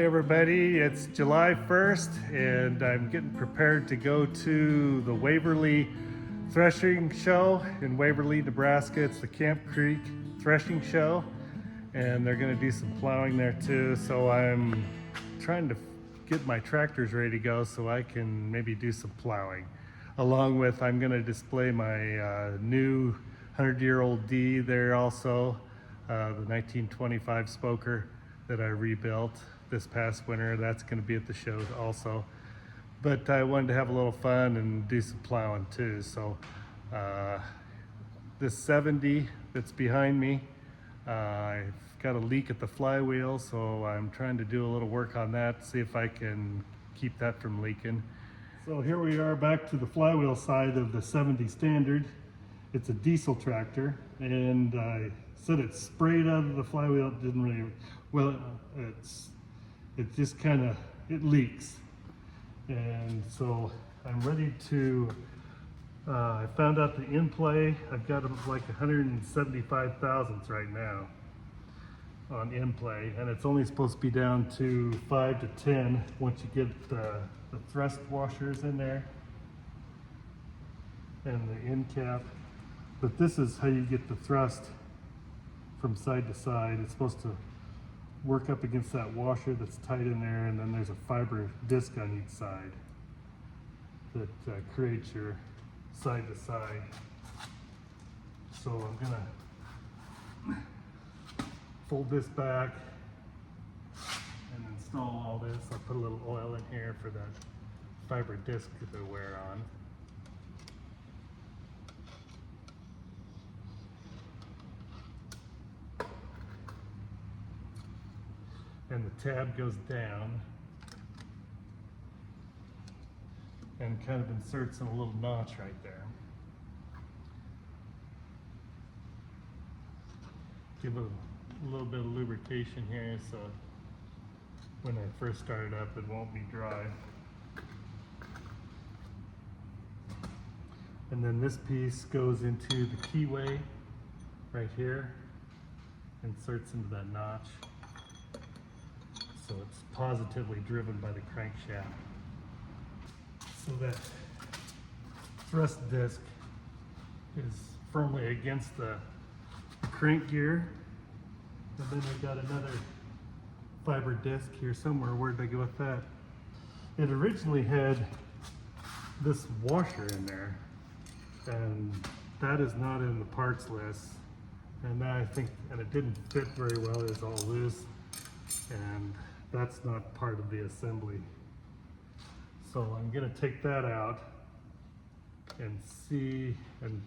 everybody, it's July 1st and I'm getting prepared to go to the Waverly Threshing Show in Waverly, Nebraska. It's the Camp Creek Threshing Show and they're going to do some plowing there too. So I'm trying to get my tractors ready to go so I can maybe do some plowing. Along with, I'm going to display my new 100-year-old D there also, the 1925 Spoker that I rebuilt this past winter. That's going to be at the show also. But I wanted to have a little fun and do some plowing too. So this 70 that's behind me, I've got a leak at the flywheel, so I'm trying to do a little work on that, see if I can keep that from leaking. So here we are back to the flywheel side of the 70 Standard. It's a diesel tractor, and I said it sprayed out of the flywheel. It didn't really, well, it just kind of, it leaks. And so I'm ready to, I found out the in-play. I've got like 175 thousandths right now on in-play, and it's only supposed to be down to 5 to 10 once you get the thrust washers in there and the end cap. But this is how you get the thrust from side to side. It's supposed to work up against that washer that's tight in there, and then there's a fiber disc on each side that creates your side to side. So I'm gonna fold this back and install all this. I'll put a little oil in here for that fiber disc to wear on. And the tab goes down and kind of inserts in a little notch right there. Give it a little bit of lubrication here so when I first start it up it won't be dry. And then this piece goes into the keyway right here, inserts into that notch. So it's positively driven by the crankshaft. So that thrust disc is firmly against the crank gear. And then we've got another fiber disc here somewhere. Where'd I go with that? It originally had this washer in there, and that is not in the parts list. And I think, and it didn't fit very well. It was all loose, and that's not part of the assembly. So I'm going to take that out and see and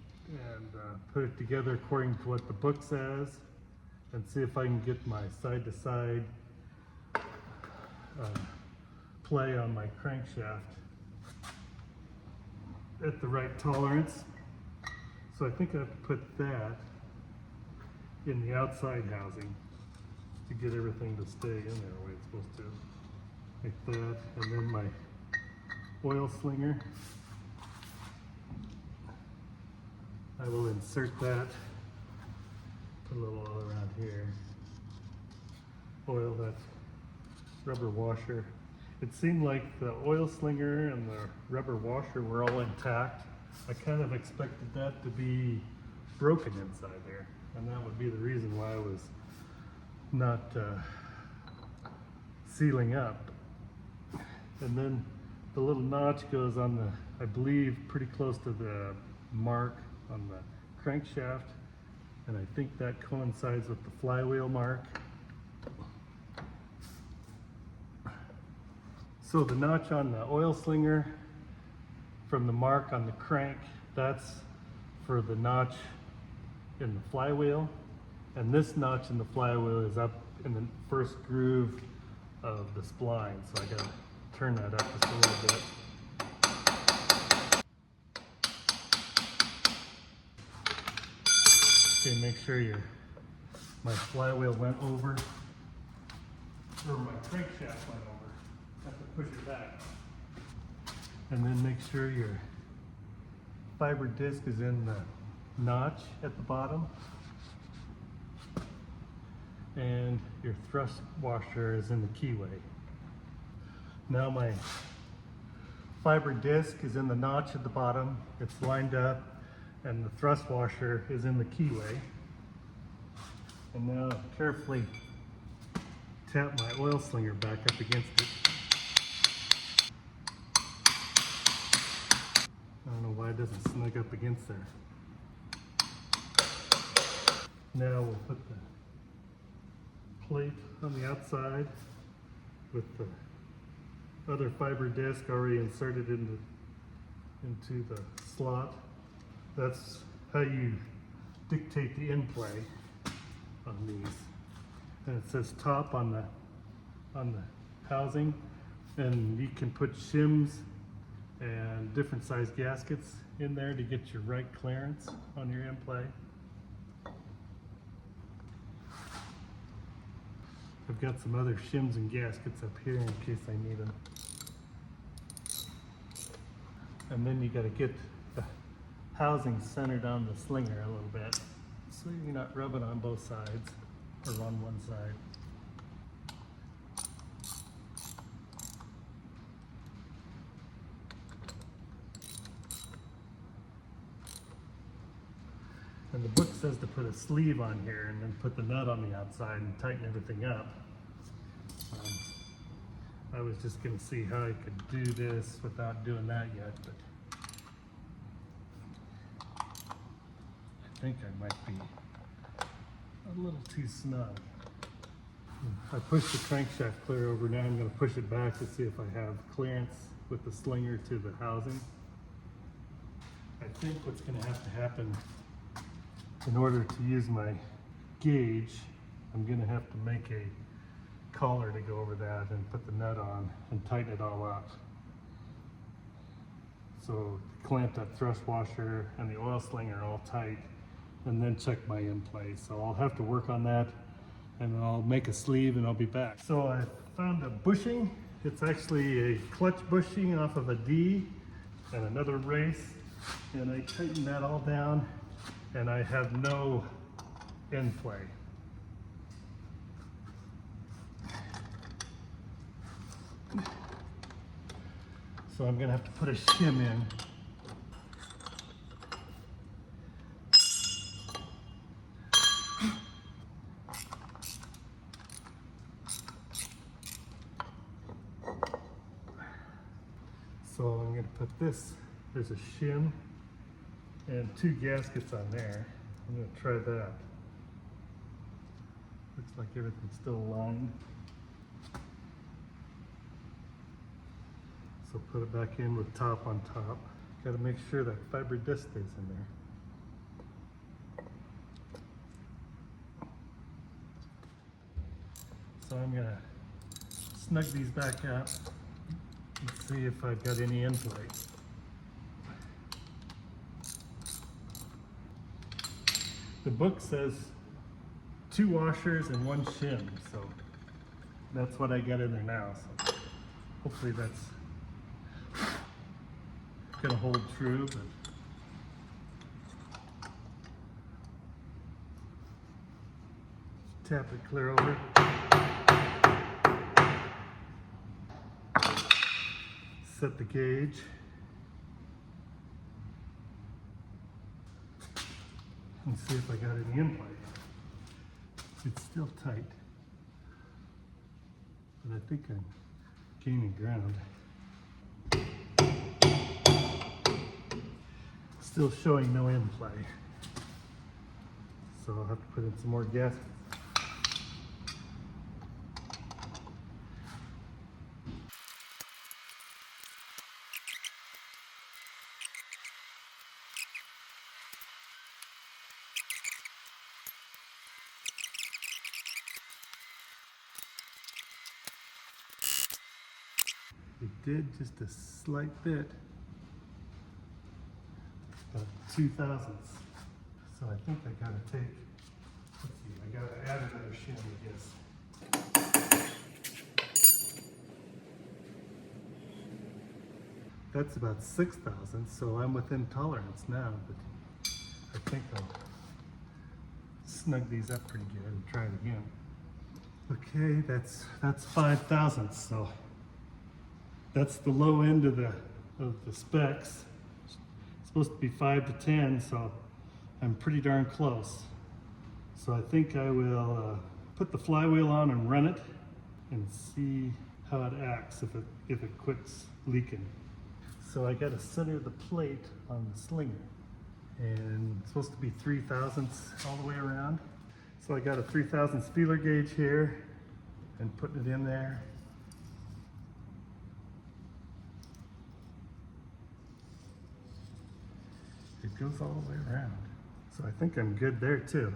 put it together according to what the book says, and see if I can get my side-to-side play on my crankshaft at the right tolerance. So I think I have to put that in the outside housing to get everything to stay in there the way it's supposed to. Like that, and then my oil slinger. I will insert that, put a little oil around here. Oil that rubber washer. It seemed like the oil slinger and the rubber washer were all intact. I kind of expected that to be broken inside there, and that would be the reason why I was not sealing up. And then the little notch goes on the, I believe, pretty close to the mark on the crankshaft, and I think that coincides with the flywheel mark. So the notch on the oil slinger from the mark on the crank, that's for the notch in the flywheel. And this notch in the flywheel is up in the first groove of the spline. So I gotta turn that up just a little bit. Okay, make sure my flywheel went over, or my crankshaft went over. Have to push it back. And then make sure your fiber disc is in the notch at the bottom. And your thrust washer is in the keyway. Now my fiber disc is in the notch at the bottom. It's lined up, and the thrust washer is in the keyway. And now carefully tap my oil slinger back up against it. I don't know why it doesn't snug up against there. Now we'll put the plate on the outside with the other fiber disc already inserted into the slot. That's how you dictate the in play on these. And it says top on the housing, and you can put shims and different size gaskets in there to get your right clearance on your in play. I've got some other shims and gaskets up here in case I need them. And then you got to get the housing centered on the slinger a little bit, so you're not rubbing on both sides or on one side. And the book says to put a sleeve on here and then put the nut on the outside and tighten everything up. I was just going to see how I could do this without doing that yet, but I think I might be a little too snug. I pushed the crankshaft clear over. Now I'm going to push it back to see if I have clearance with the slinger to the housing. I think what's going to have to happen in order to use my gauge, I'm going to have to make a collar to go over that and put the nut on and tighten it all up. So clamp that thrust washer and the oil slinger all tight, and then check my in play. So I'll have to work on that, and I'll make a sleeve and I'll be back. So I found a bushing. It's actually a clutch bushing off of a D and another race, and I tightened that all down, and I have no in play. So I'm gonna have to put a shim in. So I'm gonna put this, there's a shim and 2 gaskets on there. I'm gonna try that. Looks like everything's still aligned. So put it back in with top on top. Got to make sure that fiber disc stays in there. So I'm gonna snug these back up and see if I've got any in play. The book says 2 washers and 1 shim, so that's what I got in there now. So hopefully that's gonna hold true, but tap it clear over. Set the gauge. And see if I got any in play. It's still tight, but I think I'm gaining ground. Still showing no in play, so I'll have to put in some more gaskets. It did just a slight bit. About 2/1000ths. So I think I gotta take, let's see, I gotta add another shim, I guess. That's about 6/1000ths, so I'm within tolerance now, but I think I'll snug these up pretty good and try it again. Okay, that's 5/1000ths, so That's the low end of the specs. It's supposed to be 5 to 10, so I'm pretty darn close. So I think I will put the flywheel on and run it and see how it acts if it quits leaking. So I got to center the plate on the slinger, and it's supposed to be 3/1000ths all the way around. So I got a 3/1000 feeler gauge here and putting it in there. It goes all the way around. So I think I'm good there too.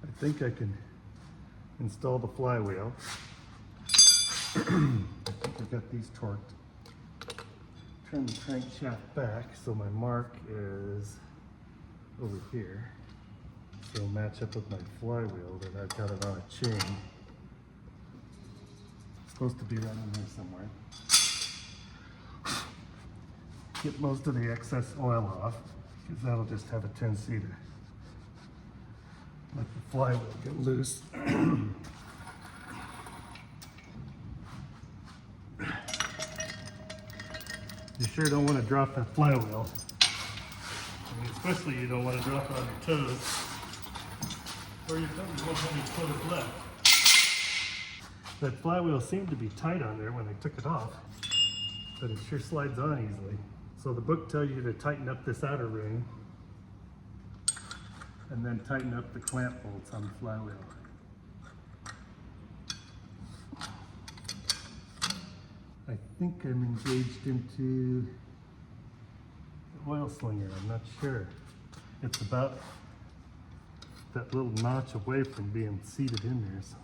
I think I can install the flywheel. I think I've got these torqued. Turn the crankshaft back so my mark is over here. So it'll match up with my flywheel that I've got it on a chain. It's supposed to be right in there somewhere. Get most of the excess oil off, because that'll just have a tendency to let the flywheel get loose. You sure don't want to drop that flywheel. I mean, especially you don't want to drop it on your toes, or you don't have any foot left. That flywheel seemed to be tight on there when I took it off, but it sure slides on easily. So the book tells you to tighten up this outer ring and then tighten up the clamp bolts on the flywheel. I think I'm engaged into the oil slinger, I'm not sure. It's about that little notch away from being seated in there, so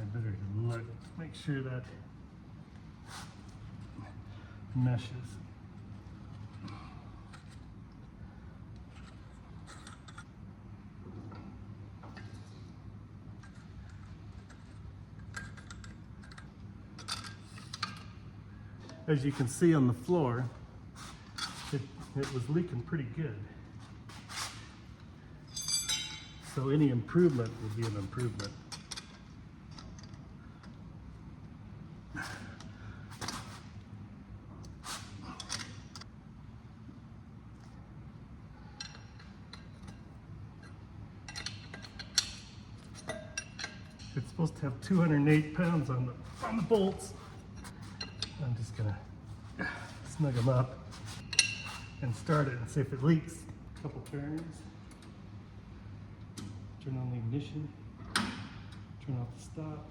I better look, make sure that meshes. As you can see on the floor, it was leaking pretty good. So any improvement would be an improvement. It's supposed to have 208 pounds on the bolts. I'm just gonna snug them up and start it and see if it leaks. A couple turns. Turn on the ignition. Turn off the stop.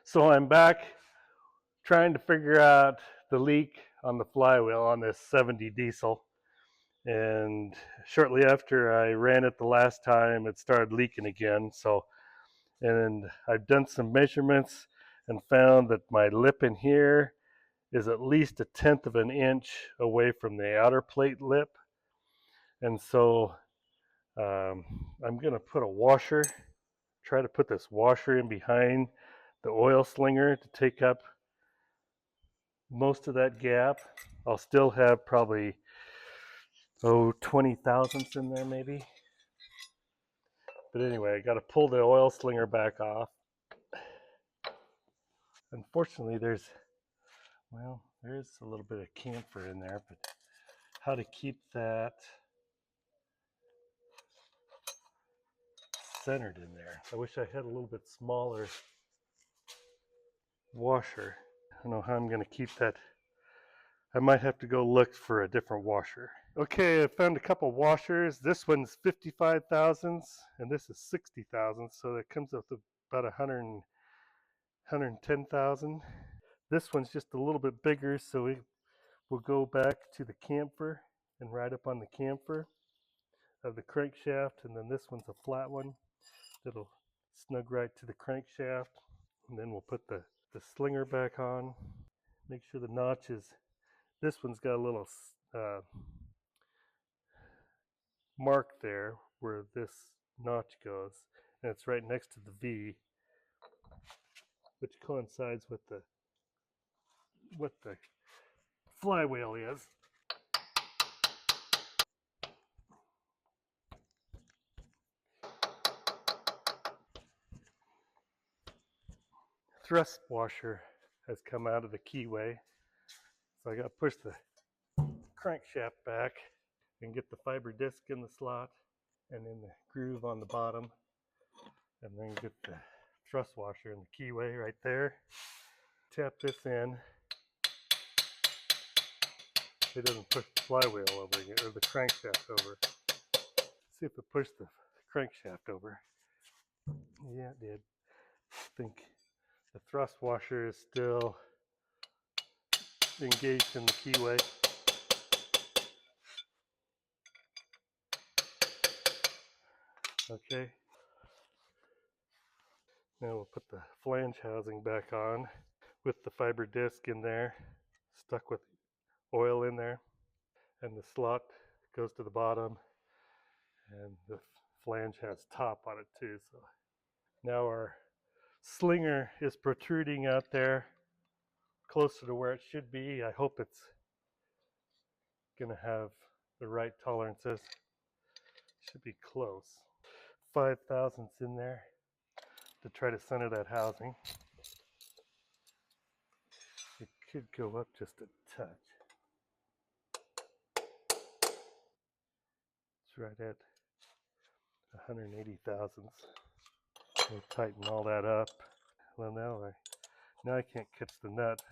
So I'm back trying to figure out the leak on the flywheel on this 70 diesel. And shortly after I ran it the last time, it started leaking again. So, and I've done some measurements and found that my lip in here is at least 1/10 of an inch away from the outer plate lip. And so I'm going to put a washer, try to put this washer in behind the oil slinger to take up most of that gap. I'll still have probably 20/1000ths in there maybe. But anyway, I got to pull the oil slinger back off. Unfortunately, there's a little bit of camphor in there, but how to keep that centered in there. I wish I had a little bit smaller washer. I don't know how I'm going to keep that. I might have to go look for a different washer. Okay, I found a couple washers. This one's 55/1000ths and this is 60/1000ths, so that comes up to about 110,000. This one's just a little bit bigger, so we'll go back to the camphor and ride up on the camphor of the crankshaft, and then this one's a flat one that'll snug right to the crankshaft, and then we'll put the slinger back on. Make sure the notch is This one's got a little mark there where this notch goes, and it's right next to the V, which coincides with the flywheel is. Thrust washer has come out of the keyway, so I got to push the crankshaft back and get the fiber disc in the slot and in the groove on the bottom, and then get the thrust washer in the keyway right there. Tap this in. It doesn't push the flywheel over again, or the crankshaft over. See if it pushed the crankshaft over. Yeah, it did. I think the thrust washer is still engaged in the keyway. Okay. Now we'll put the flange housing back on with the fiber disc in there, stuck with oil in there, and the slot goes to the bottom, and the flange has top on it too. So now our slinger is protruding out there closer to where it should be. I hope it's gonna have the right tolerances. Should be close. 5 thousandths in there to try to center that housing. It could go up just a touch. It's right at 180 thousandths. We'll tighten all that up. Well, now I can't catch the nut,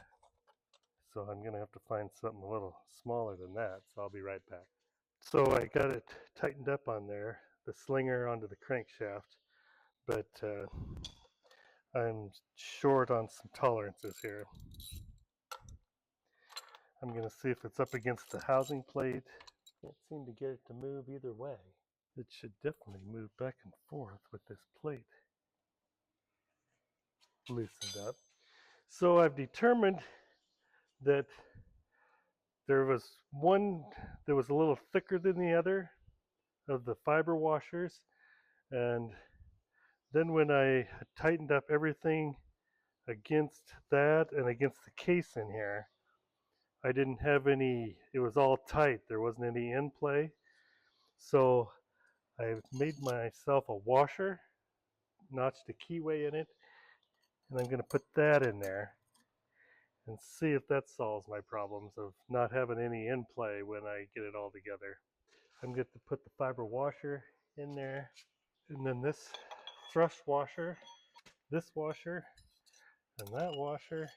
so I'm gonna have to find something a little smaller than that. So I'll be right back. So I got it tightened up on there, the slinger onto the crankshaft, but I'm short on some tolerances here. I'm going to see if it's up against the housing plate. Can't seem to get it to move either way. It should definitely move back and forth with this plate loosened up. So I've determined that there was one that was a little thicker than the other of the fiber washers, and then when I tightened up everything against that and against the case in here, I didn't have any, it was all tight. There wasn't any in play. So I made myself a washer, notched a keyway in it, and I'm going to put that in there and see if that solves my problems of not having any in play when I get it all together. I'm going to put the fiber washer in there, and then this thrust washer, this washer, and that washer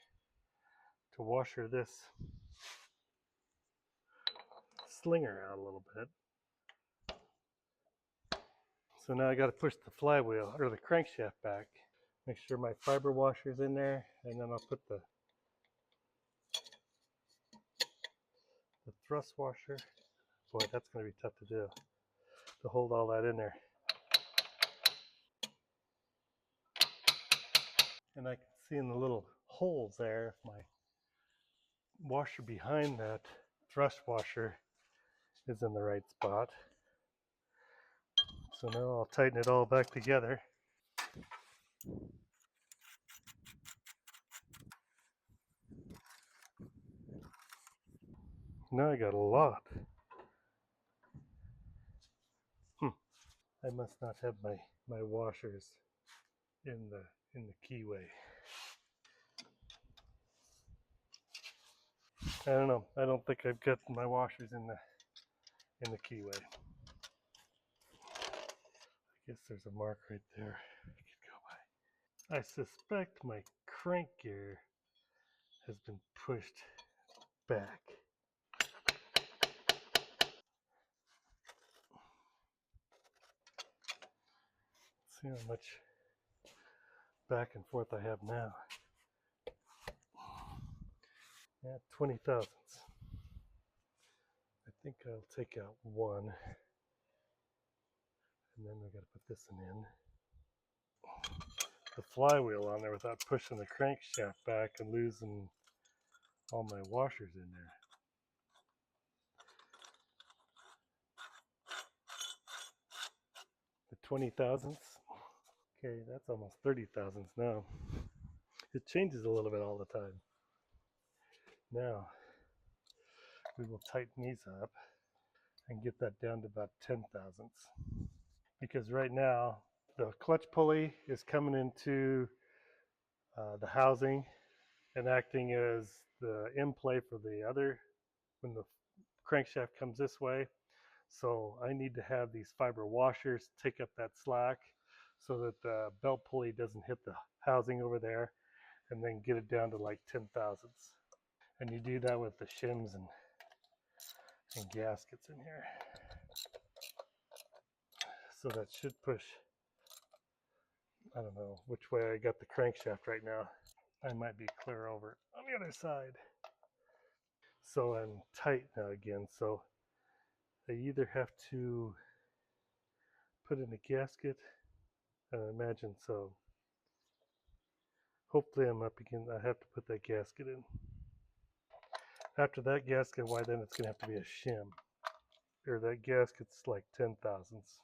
to washer this slinger out a little bit. So now I got to push the flywheel or the crankshaft back. Make sure my fiber washer's in there, and then I'll put the thrust washer. Boy, that's going to be tough to do, to hold all that in there. And I can see in the little holes there if my washer behind that thrust washer is in the right spot. So now I'll tighten it all back together. Now I got a lot. I must not have my washers in the keyway. I don't know. I don't think I've got my washers in the keyway. I guess there's a mark right there I could go by. I suspect my crank gear has been pushed back. Let's see how much back and forth I have now. Yeah, 20 thousandths. I think I'll take out one, and then I got to put this one in. The flywheel on there without pushing the crankshaft back and losing all my washers in there. 20 thousandths. Okay, that's almost 30 thousandths now. It changes a little bit all the time. Now, we will tighten these up and get that down to about 10 thousandths. Because right now, the clutch pulley is coming into the housing and acting as the end play for the other when the crankshaft comes this way. So I need to have these fiber washers take up that slack so that the belt pulley doesn't hit the housing over there, and then get it down to like 10 thousandths. And you do that with the shims and gaskets in here. So that should push, I don't know which way I got the crankshaft right now. I might be clear over on the other side. So I'm tight now again. So I either have to put in a gasket, I imagine so. Hopefully I'm up again. I have to put that gasket in. After that gasket, why then it's going to have to be a shim. Or that gasket's like 10 thousandths.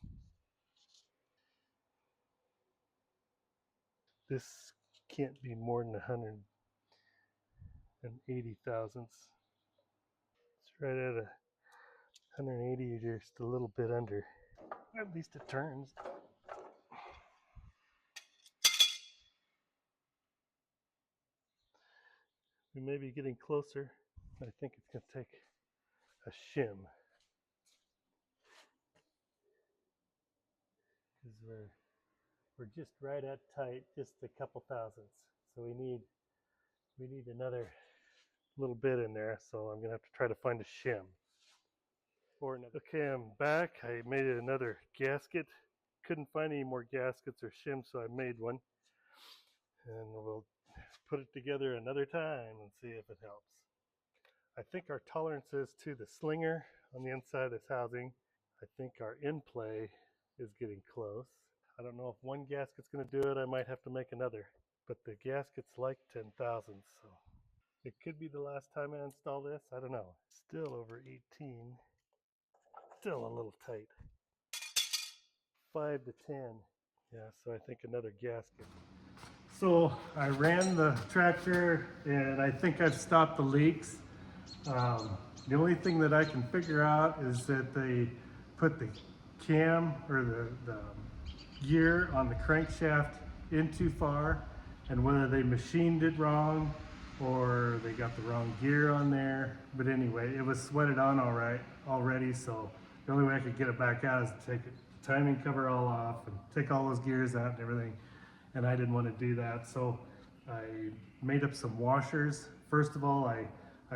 This can't be more than 180 thousandths. It's right at 180, just a little bit under. At least it turns. We may be getting closer. I think it's going to take a shim. Because we're just right at tight, just a couple thousandths. So we need another little bit in there. So I'm going to have to try to find a shim. Or another. Okay, I'm back. I made another gasket. Couldn't find any more gaskets or shims, so I made one. And we'll put it together another time and see if it helps. I think our tolerances to the slinger on the inside of this housing, I think our end play is getting close. I don't know if one gasket's going to do it. I might have to make another. But the gasket's like 10 thousandths, so it could be the last time I install this. I don't know. Still over 18. Still a little tight. 5 to 10. Yeah, so I think another gasket. So I ran the tractor and I think I've stopped the leaks. The only thing that I can figure out is that they put the cam or the gear on the crankshaft in too far, and whether they machined it wrong or they got the wrong gear on there. But anyway, it was sweated on all right already, so the only way I could get it back out is to take the timing cover all off and take all those gears out and everything, and I didn't want to do that. So I made up some washers. First of all, I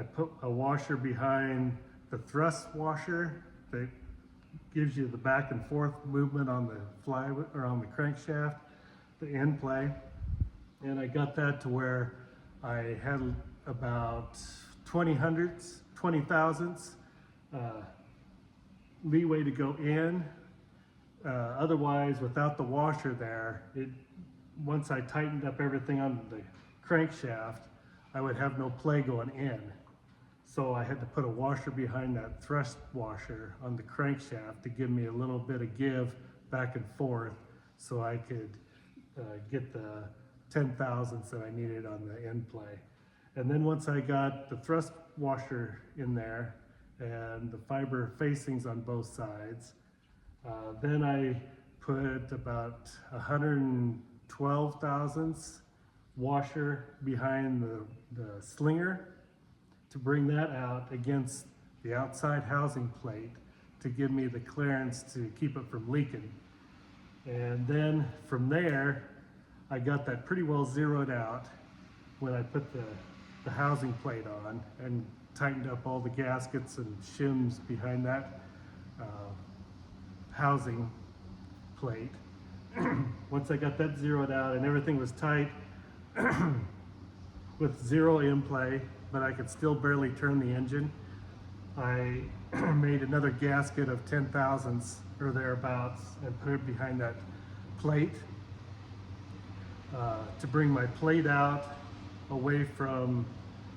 put a washer behind the thrust washer that gives you the back and forth movement on the flywheel or on the crankshaft, the end play. And I got that to where I had about 20 thousandths leeway to go in. Otherwise, without the washer there, once I tightened up everything on the crankshaft, I would have no play going in. So I had to put a washer behind that thrust washer on the crankshaft to give me a little bit of give back and forth so I could get the 10 thousandths that I needed on the end play. And then once I got the thrust washer in there and the fiber facings on both sides, then I put about 112 thousandths washer behind the slinger to bring that out against the outside housing plate to give me the clearance to keep it from leaking. And then from there, I got that pretty well zeroed out when I put the housing plate on and tightened up all the gaskets and shims behind that housing plate. Once I got that zeroed out and everything was tight with zero in play, but I could still barely turn the engine, I made another gasket of 10 thousandths or thereabouts and put it behind that plate to bring my plate out away from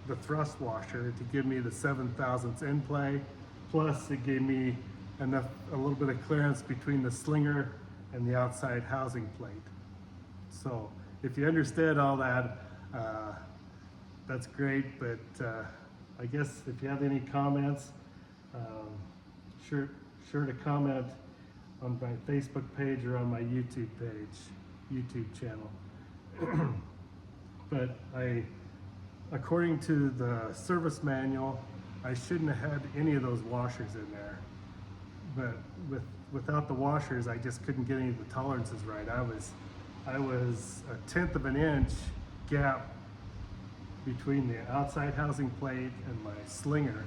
the thrust washer to give me the 7 thousandths in play. Plus it gave me a little bit of clearance between the slinger and the outside housing plate. So if you understood all that, that's great, but I guess if you have any comments, sure to comment on my Facebook page or on my YouTube channel. But according to the service manual, I shouldn't have had any of those washers in there. But without the washers, I just couldn't get any of the tolerances right. I was 1/10 of an inch gap between the outside housing plate and my slinger,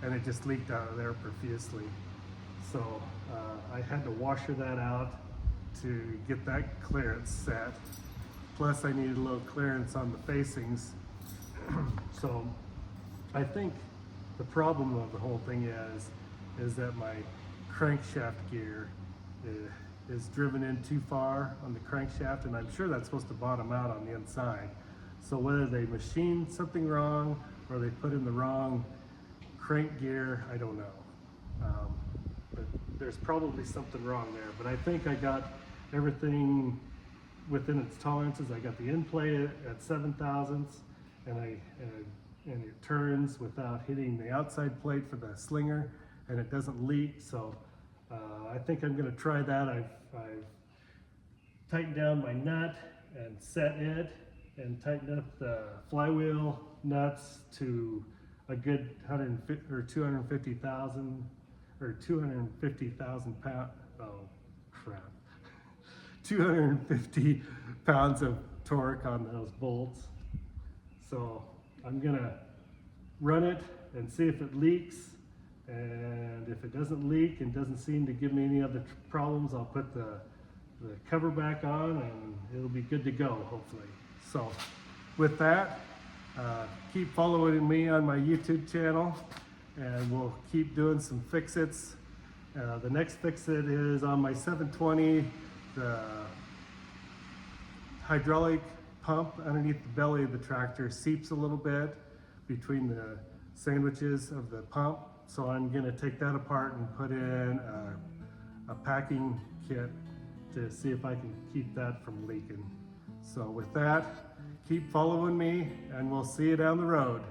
and it just leaked out of there profusely. So I had to washer that out to get that clearance set. Plus I needed a little clearance on the facings. So I think the problem of the whole thing is that my crankshaft gear is driven in too far on the crankshaft, and I'm sure that's supposed to bottom out on the inside. So whether they machined something wrong or they put in the wrong crank gear, I don't know. But there's probably something wrong there. But I think I got everything within its tolerances. I got the end plate at 7 thousandths, and it turns without hitting the outside plate for the slinger, and it doesn't leak. So I think I'm going to try that. I've tightened down my nut and set it, and tightened up the flywheel nuts to a good 150 or 250,000 or 250,000 pound. Oh crap! 250 pounds of torque on those bolts. So I'm gonna run it and see if it leaks, and if it doesn't leak and doesn't seem to give me any other problems, I'll put the cover back on and it'll be good to go, hopefully. So with that, keep following me on my YouTube channel, and we'll keep doing some fix-its. The next fix-it is on my 720. The hydraulic pump underneath the belly of the tractor seeps a little bit between the sandwiches of the pump. So I'm gonna take that apart and put in a packing kit to see if I can keep that from leaking. So with that, keep following me, and we'll see you down the road.